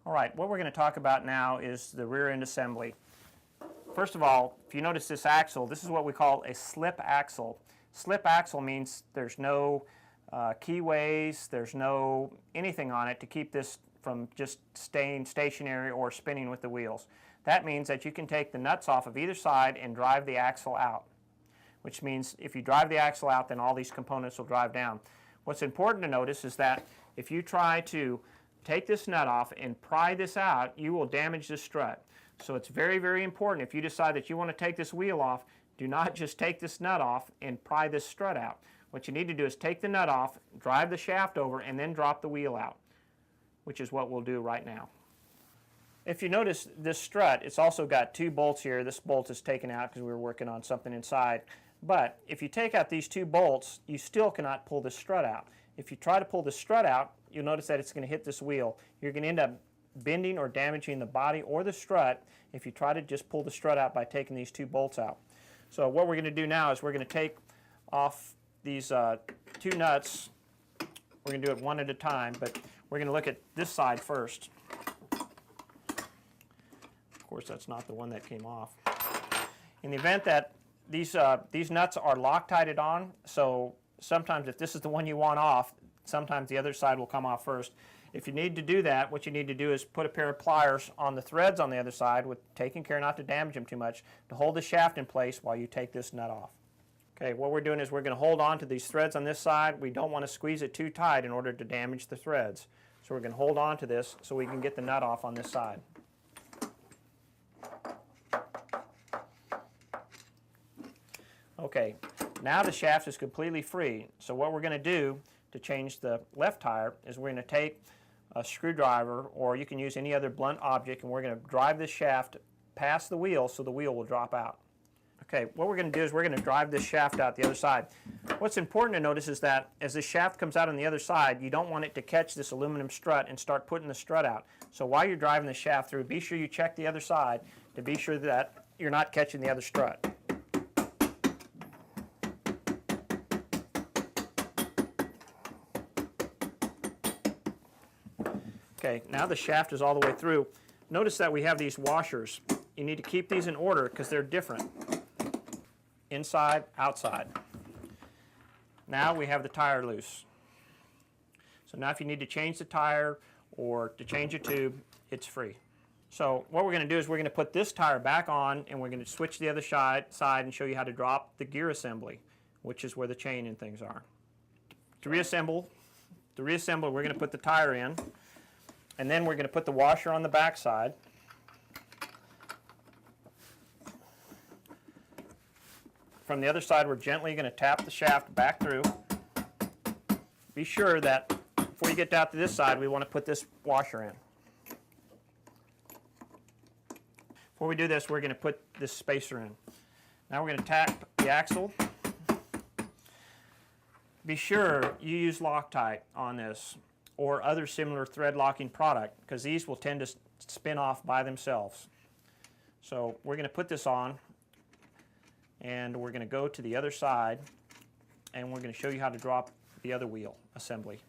All right, what we're going to talk about now is the rear end assembly. First of all, if you notice this axle, this is what we call a slip axle. Slip axle means there's no keyways, there's no anything on it to keep this from just staying stationary or spinning with the wheels. That means that you can take the nuts off of either side and drive the axle out, which means if you drive the axle out, then all these components will drive down. What's important to notice is that if you try to take this nut off and pry this out, you will damage the strut. So it's very, very important if you decide that you want to take this wheel off, do not just take this nut off and pry this strut out. What you need to do is take the nut off, drive the shaft over, and then drop the wheel out, which is what we'll do right now. If you notice this strut, it's also got two bolts here. This bolt is taken out because we were working on something inside. But if you take out these two bolts, you still cannot pull this strut out. If you try to pull the strut out, you'll notice that it's going to hit this wheel. You're going to end up bending or damaging the body or the strut if you try to just pull the strut out by taking these two bolts out. So what we're going to do now is we're going to take off these two nuts. We're going to do it one at a time, but we're going to look at this side first. Of course, that's not the one that came off. In the event that these nuts are Loctited on, so sometimes if this is the one you want off, sometimes the other side will come off first. If you need to do that, what you need to do is put a pair of pliers on the threads on the other side, with taking care not to damage them too much, to hold the shaft in place while you take this nut off. Okay, what we're doing is we're going to hold on to these threads on this side. We don't want to squeeze it too tight in order to damage the threads. So we're going to hold on to this so we can get the nut off on this side. Okay, now the shaft is completely free. So what we're going to do to change the left tire is we're going to take a screwdriver, or you can use any other blunt object, and we're going to drive this shaft past the wheel so the wheel will drop out. Okay, what we're going to do is we're going to drive this shaft out the other side. What's important to notice is that as this shaft comes out on the other side, you don't want it to catch this aluminum strut and start putting the strut out. So while you're driving the shaft through, be sure you check the other side to be sure that you're not catching the other strut. Okay, now the shaft is all the way through. Notice that we have these washers. You need to keep these in order because they're different. Inside, outside. Now we have the tire loose. So now if you need to change the tire or to change a tube, it's free. So what we're going to do is we're going to put this tire back on, and we're going to switch the other side and show you how to drop the gear assembly, which is where the chain and things are. To reassemble, we're going to put the tire in, and then we're going to put the washer on the back side. From the other side, we're gently going to tap the shaft back through. Be sure that before you get down to this side, we want to put this washer in. Before we do this, we're going to put this spacer in. Now we're going to tap the axle. Be sure you use Loctite on this or other similar thread locking product, because these will tend to spin off by themselves. So we're going to put this on, and we're going to go to the other side, and we're going to show you how to drop the other wheel assembly.